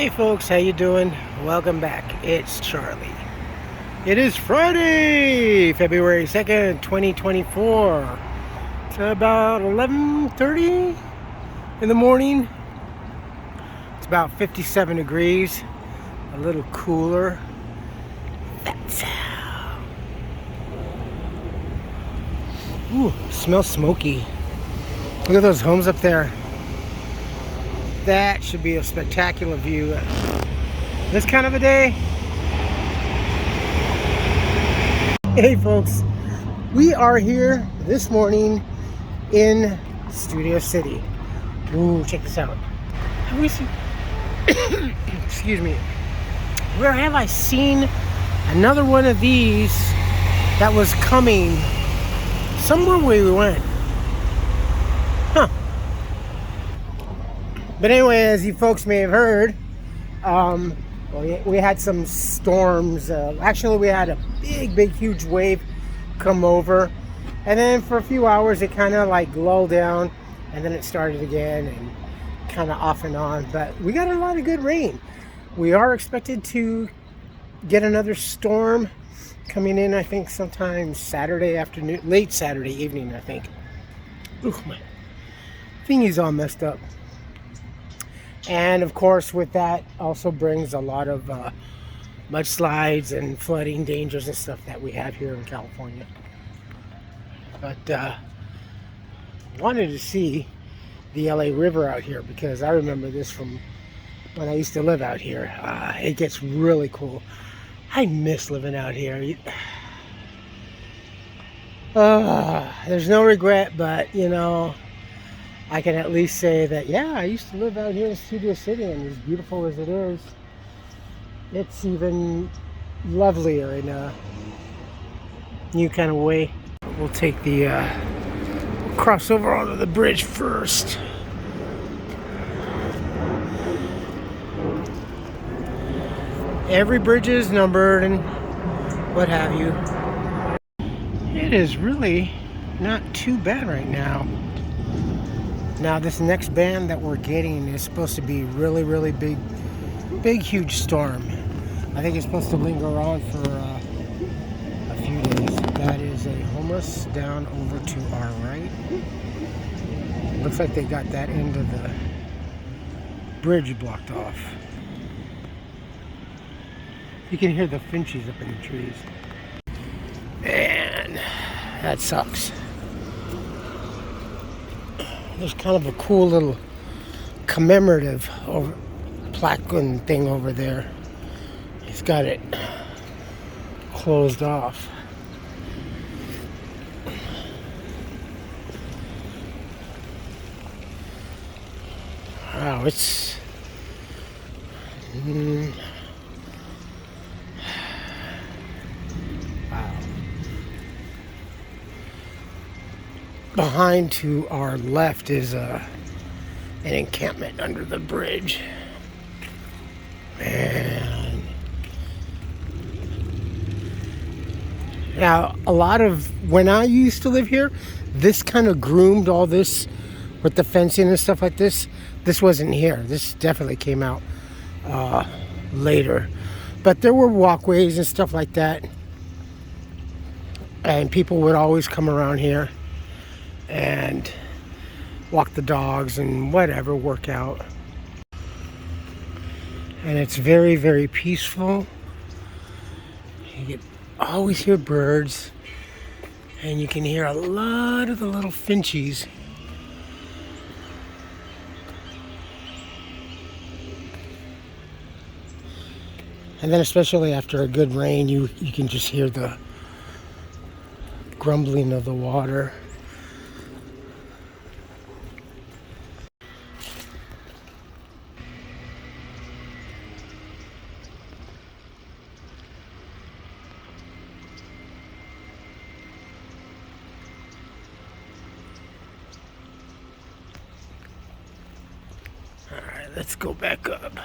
Hey folks, how you doing? Welcome back. It's Charlie. It is Friday, February 2nd, 2024. It's about 11:30 in the morning. It's about 57 degrees, a little cooler. That's how. Ooh, smells smoky. Look at those homes up there. That should be a spectacular view this kind of a day. Hey folks, we are here this morning in Studio City. Ooh, check this out. Have we seen excuse me. Where have I seen another one of these that was coming? Somewhere we went. Huh. But anyway, as you folks may have heard, we had some storms. Actually, we had a big, huge wave come over. And then for a few hours, it kind of like lulled down. And then it started again and kind of off and on. But we got a lot of good rain. We are expected to get another storm coming in, I think, sometime Saturday afternoon, late Saturday evening, I think. Ooh, my thingy's all messed up. And of course, with that also brings a lot of mudslides and flooding dangers and stuff that we have here in California. But wanted to see the LA River out here because I remember this from when I used to live out here. It gets really cool. I miss living out here. There's no regret, but you know, I can at least say that, yeah, I used to live out here in Studio City, and as beautiful as it is, it's even lovelier in a new kind of way. We'll take the, we'll cross over onto the bridge first. Every bridge is numbered and what have you. It is really not too bad right now. Now this next band that we're getting is supposed to be really big, huge storm. I think it's supposed to linger on for a few days. That is a homeless down over to our right. Looks like they got that end of the bridge blocked off. You can hear the finches up in the trees. Man, that sucks. There's kind of a cool little commemorative plaque and thing over there. He's got it closed off. Wow, it's wow. Behind to our left is an encampment under the bridge. Man. Now, a lot of, when I used to live here, this kind of groomed all this with the fencing and stuff like this. This wasn't here. This definitely came out later. But there were walkways and stuff like that. And people would always come around here and walk the dogs and whatever, work out. And it's very peaceful. You can always hear birds, and you can hear a lot of the little finchies. And then especially after a good rain, you can just hear the grumbling of the water. Let's go back up.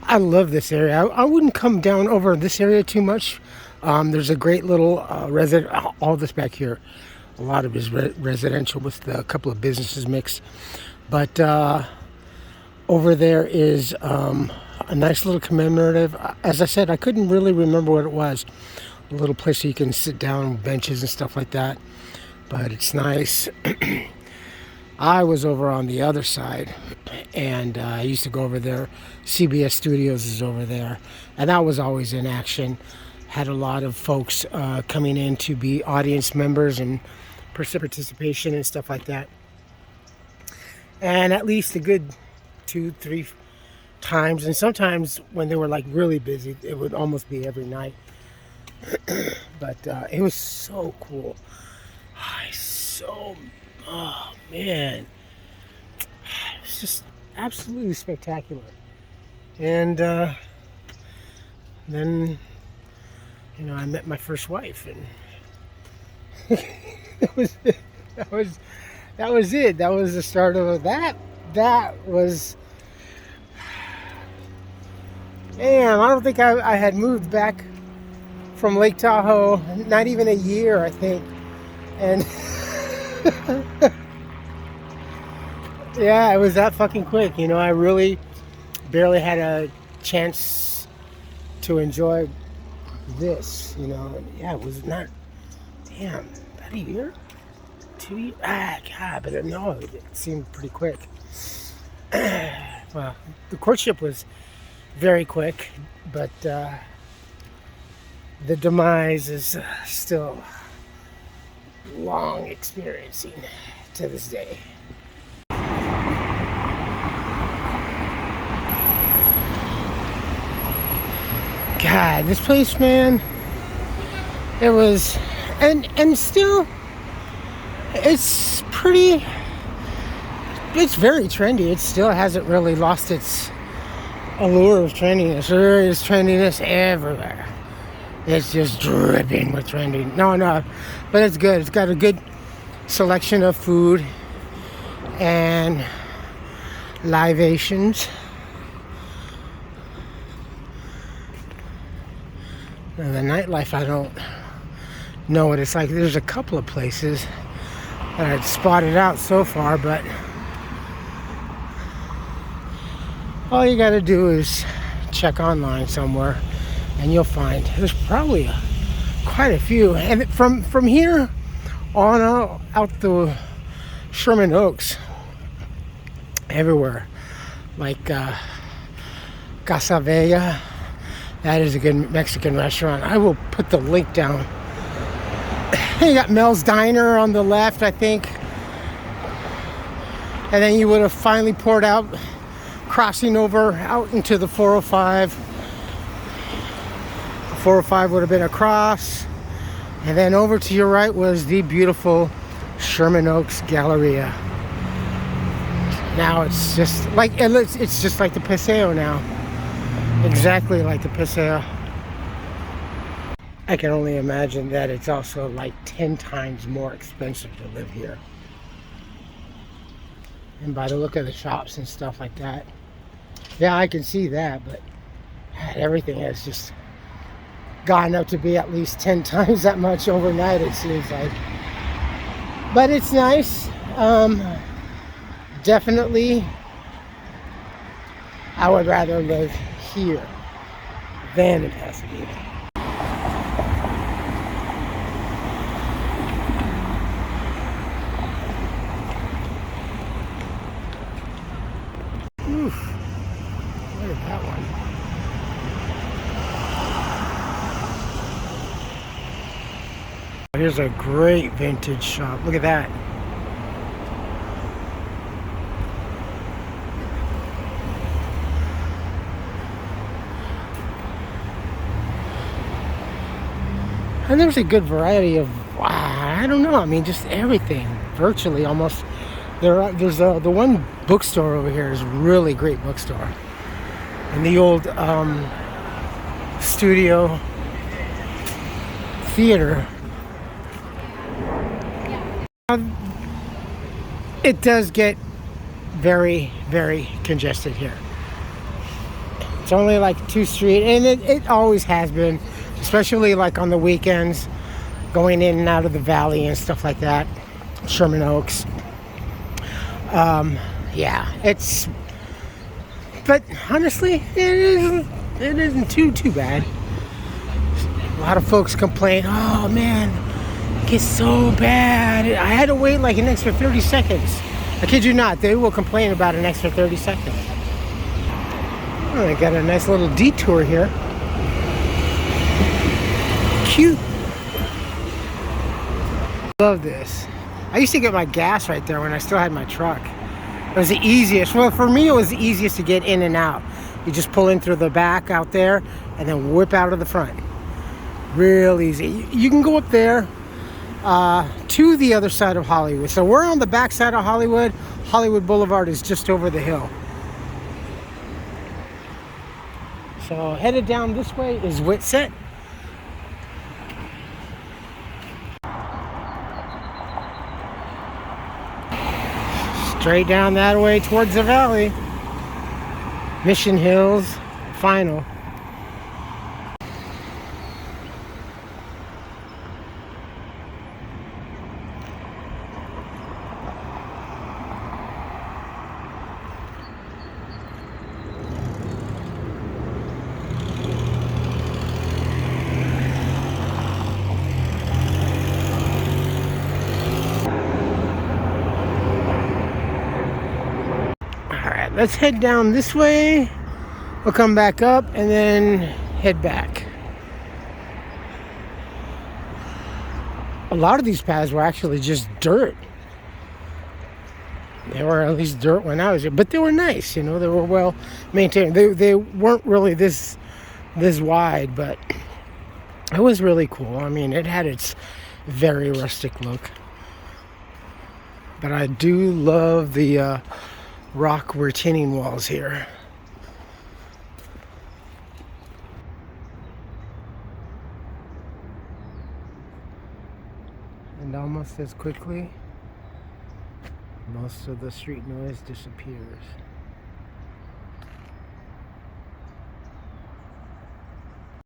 I love this area. I wouldn't come down over this area too much. There's a great little all this back here. A lot of it is residential with a couple of businesses mixed. But over there is a nice little commemorative. As I said, I couldn't really remember what it was. A little place so you can sit down, benches and stuff like that. But it's nice. I was over on the other side, and I used to go over there. CBS Studios is over there, and that was always in action. Had a lot of folks coming in to be audience members and participation and stuff like that. And at least a good 2-3 times, and sometimes when they were like really busy, it would almost be every night. But it was so cool. Oh man, it's just absolutely spectacular. And then, you know, I met my first wife, and that was it. That was it. That was the start of that. That was, damn, I don't think I had moved back from Lake Tahoe, not even a year, I think. And yeah, it was that fucking quick. You know, I really barely had a chance to enjoy this, you know. Yeah, it was not, damn, about a year? 2 years? God, but no, it seemed pretty quick. Well, the courtship was very quick, but the demise is still long experiencing to this day. God, this place, man, it was, and still, it's pretty, it's very trendy. It still hasn't really lost its allure of trendiness. There is trendiness everywhere. It's just dripping with trending. No, but it's good. It's got a good selection of food and libations. And the nightlife, I don't know what it's like. There's a couple of places that I'd spotted out so far, but all you gotta do is check online somewhere and you'll find there's probably quite a few. And from here on out the Sherman Oaks, everywhere, like Casa Bella, that is a good Mexican restaurant. I will put the link down. You got Mel's Diner on the left, I think. And then you would have finally poured out, crossing over out into the 405. The 405 would have been across. And then over to your right was the beautiful Sherman Oaks Galleria. Now it's just like, it's just like the Paseo now. Exactly like the Paseo. I can only imagine that it's also like 10 times more expensive to live here. And by the look of the shops and stuff like that, yeah, I can see that, but everything has just gone up to be at least 10 times that much overnight, it seems like. But it's nice. Definitely, I would rather live here than in Pasadena. Oof, look at that one. Here's a great vintage shop. Look at that. And there's a good variety of, I don't know, I mean, just everything, virtually almost. There's the one bookstore over here is a really great bookstore. And the old studio theater. It does get very, very congested here. It's only like 2 streets, and it always has been. Especially like on the weekends, going in and out of the valley and stuff like that. Sherman Oaks. Yeah, it's But honestly, it isn't too bad. A lot of folks complain, oh man, it gets so bad. I had to wait like an extra 30 seconds. I kid you not, they will complain about an extra 30 seconds. Oh, I got a nice little detour here. Cute. Love this. I used to get my gas right there when I still had my truck. It was the easiest. Well, for me, it was the easiest to get in and out. You just pull in through the back out there and then whip out of the front. Real easy. You can go up there to the other side of Hollywood. So we're on the back side of Hollywood. Hollywood Boulevard is just over the hill. So headed down this way is Whitsett. Straight down that way towards the valley. Mission Hills, final. Let's head down this way. We'll come back up and then head back. A lot of these paths were actually just dirt. They were at least dirt when I was here, but they were nice, you know, they were well maintained. They weren't really this wide, but it was really cool. I mean, it had its very rustic look. But I do love the rock retaining walls here. And almost as quickly, most of the street noise disappears.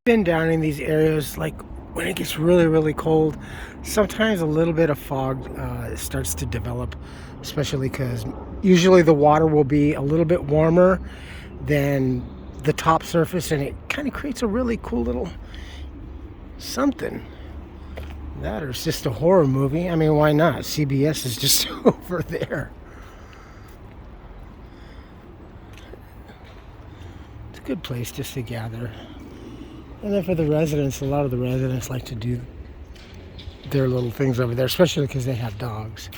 Been down in these areas, like when it gets really cold, sometimes a little bit of fog starts to develop, especially because usually the water will be a little bit warmer than the top surface, and it kind of creates a really cool little something. That or it's just a horror movie. I mean, why not? CBS is just over there. It's a good place just to gather. And then for the residents, a lot of the residents like to do their little things over there, especially because they have dogs.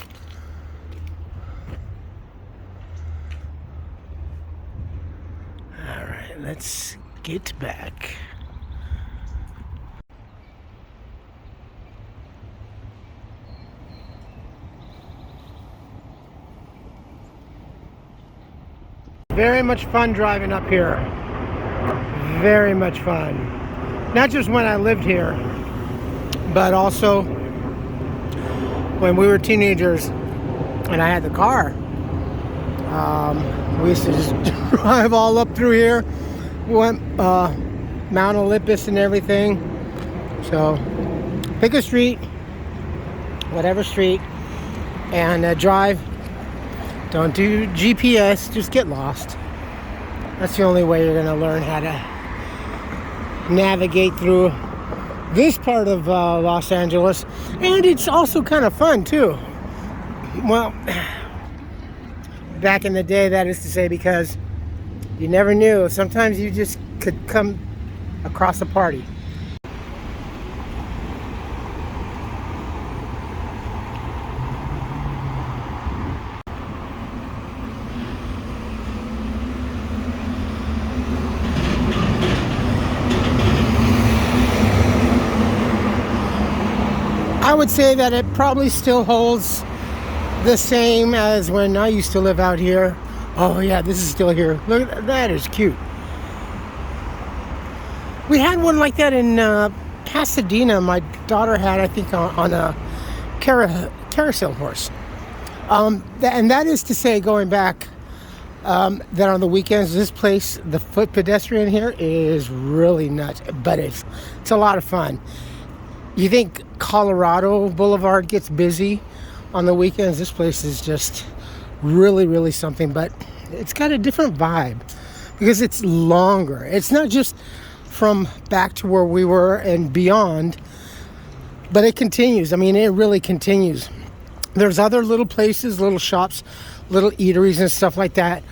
All right, let's get back. Very much fun driving up here. Very much fun. Not just when I lived here, but also when we were teenagers and I had the car. We used to just drive all up through here. We went Mount Olympus and everything. So pick a street, whatever street, and drive. Don't do GPS, just get lost. That's the only way you're gonna learn how to navigate through this part of Los Angeles. And it's also kind of fun too. Well, back in the day, that is to say, because you never knew. Sometimes you just could come across a party. I would say that it probably still holds the same as when I used to live out here. Oh yeah, this is still here. Look at that, that is cute. We had one like that in Pasadena. My daughter had, I think, on a carousel horse. And that is to say, going back, that on the weekends, this place, the foot pedestrian here is really nuts, but it's a lot of fun. You think Colorado Boulevard gets busy on the weekends? This place is just really something, but it's got a different vibe. because it's longer. It's not just from back to where we were and beyond, but it continues. I mean, it really continues. There's other little places, little shops, little eateries and stuff like that,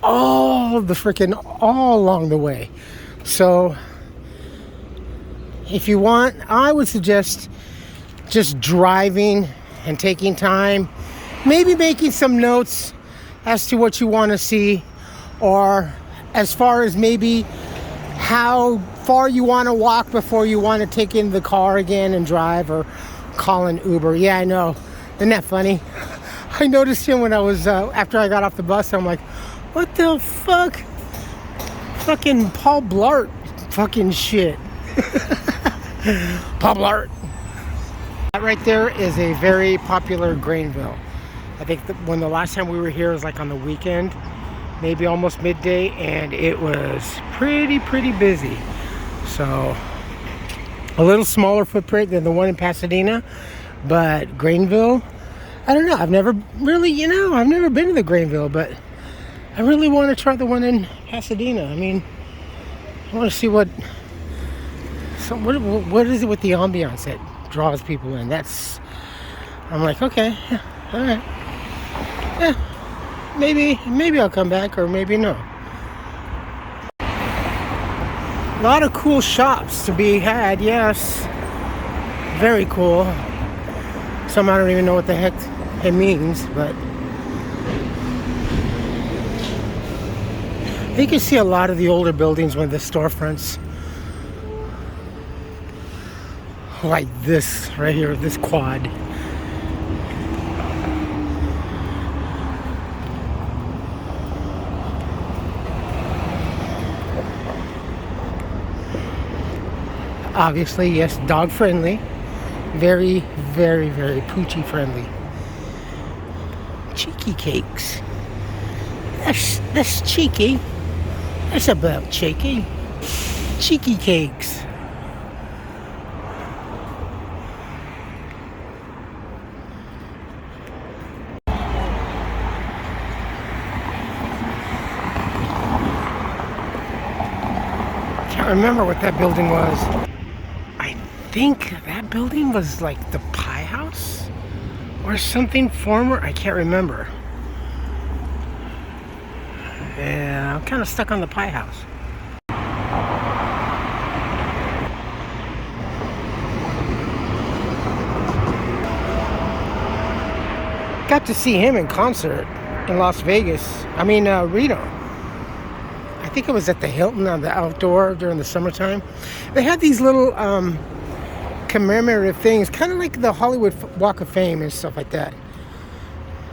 all along the way. So if you want, I would suggest just driving and taking time, maybe making some notes as to what you want to see, or as far as maybe how far you want to walk before you want to take in the car again and drive, or call an Uber. Yeah, I know. Isn't that funny? I noticed him when I was, after I got off the bus, I'm like, what the fuck? Fucking Paul Blart fucking shit. Paul Blart. That right there is a very popular Grainville. I think when the last time we were here was like on the weekend, maybe almost midday, and it was pretty busy. So a little smaller footprint than the one in Pasadena, but Grainville, I don't know. I've never really, I've never been to the Grainville, but I really want to try the one in Pasadena. I mean, I want to see what is it with the ambiance that draws people in. I'm like, okay, yeah, all right, yeah, maybe I'll come back, or maybe no. A lot of cool shops to be had, yes, very cool. Some I don't even know what the heck it means, but you can see a lot of the older buildings with the storefronts, like this right here, this quad. Obviously, yes, dog friendly. Very poochie friendly. Cheeky cakes. That's cheeky. That's about cheeky. Cheeky cakes. Can't remember what that building was. I think that building was like the Pie House or something former. I can't remember. Yeah, I'm kind of stuck on the Pie House. Got to see him in concert in Las Vegas. Reno. I think it was at the Hilton on the outdoor during the summertime. They had these little commemorative things, kind of like the Hollywood Walk of Fame and stuff like that.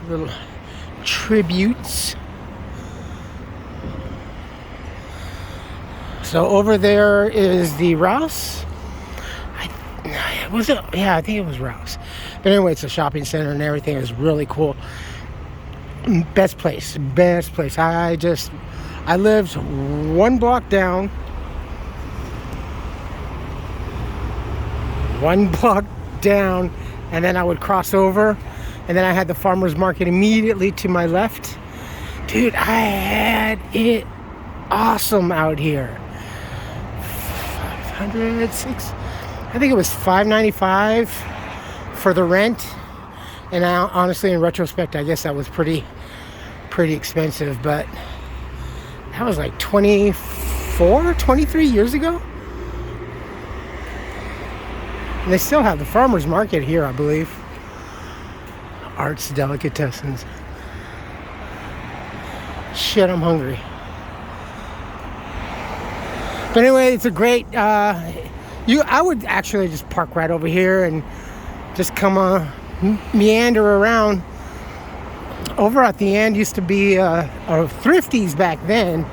Little tributes. So over there is the Rouse. I think it was Rouse. But anyway, it's a shopping center and everything. It was really cool. Best place. I lived one block down. And then I would cross over, and then I had the farmer's market immediately to my left. Dude, I had it awesome out here. 506. I think it was $5.95 for the rent. And now, honestly, in retrospect, I guess that was pretty expensive. But that was like 23 years ago. And they still have the farmer's market here, I believe. Arts Delicatessens. Shit, I'm hungry. But anyway, it's a great, I would actually just park right over here and just come meander around. Over at the end used to be a Thrifties back then.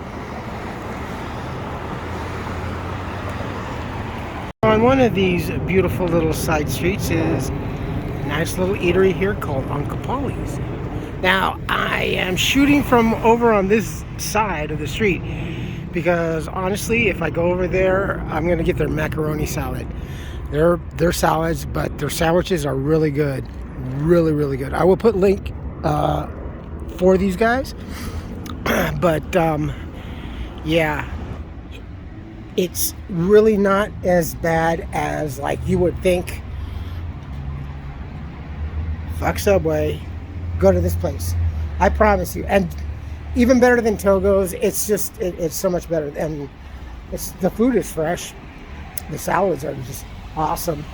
On one of these beautiful little side streets is a nice little eatery here called Uncle Polly's. Now, I am shooting from over on this side of the street because honestly, if I go over there, I'm gonna get their macaroni salad. They're salads, but their sandwiches are really good, really good. I will put link for these guys, but yeah, it's really not as bad as like you would think. Fuck Subway, go to this place. I promise you. And even better than Togo's. It's just it's so much better. And the food is fresh. The salads are just awesome.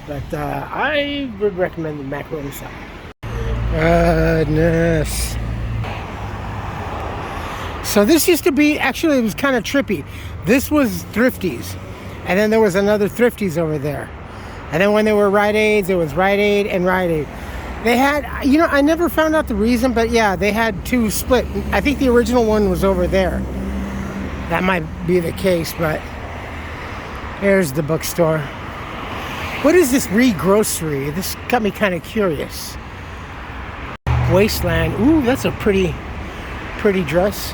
But I would recommend the macaroni salad. Goodness. So this used to be, actually it was kind of trippy. This was Thrifty's. And then there was another Thrifty's over there. And then when there were Rite Aids, it was Rite Aid and Rite Aid. They had, you know, I never found out the reason, but yeah, they had two split. I think the original one was over there. That might be the case, but here's the bookstore. What is this re-grocery? This got me kind of curious. Wasteland. Ooh, that's a pretty dress.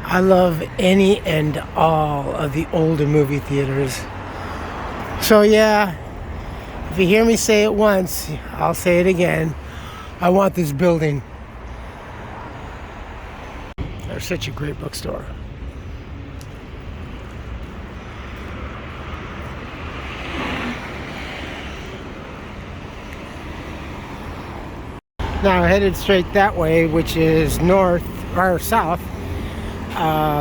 I love any and all of the older movie theaters. So yeah, if you hear me say it once, I'll say it again. I want this building. They're such a great bookstore. Now headed straight that way, which is north or south.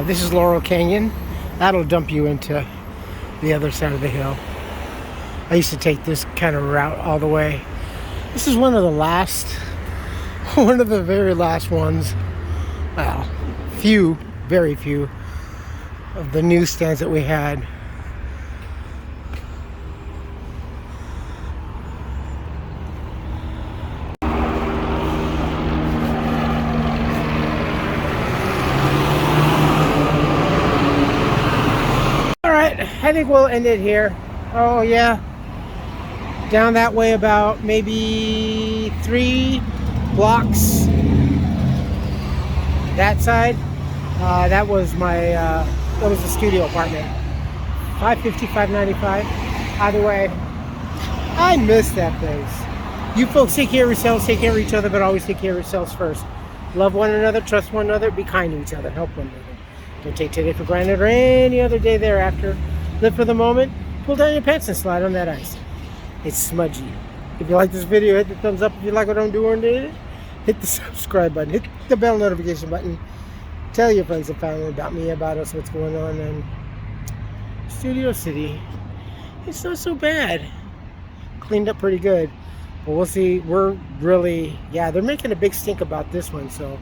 This is Laurel Canyon. That'll dump you into the other side of the hill. I used to take this kind of route all the way. This is one of the very last ones. Well, very few of the newsstands that we had. I think we'll end it here. Oh yeah, down that way about maybe 3 blocks. That side, that was the studio apartment. $550, $595. Either way, I miss that place. You folks take care of yourselves, take care of each other, but always take care of yourselves first. Love one another, trust one another, be kind to each other, help one another. Don't take today for granted or any other day thereafter. Live for the moment, pull down your pants and slide on that ice. It's smudgy. If you like this video, hit the thumbs up. If you like what I'm doing, hit the subscribe button, hit the bell notification button. Tell your friends and family about me, about us, what's going on in Studio City. It's not so bad. Cleaned up pretty good. But we'll see. We're really, yeah, they're making a big stink about this one. So,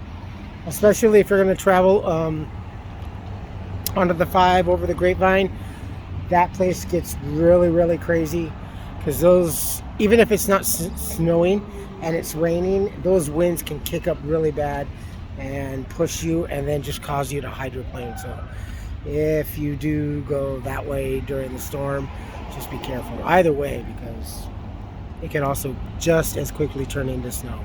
especially if you're going to travel onto the 5 over the Grapevine, that place gets really crazy, because those, even if it's not snowing and it's raining, those winds can kick up really bad and push you and then just cause you to hydroplane. So if you do go that way during the storm, just be careful either way, because it can also just as quickly turn into snow.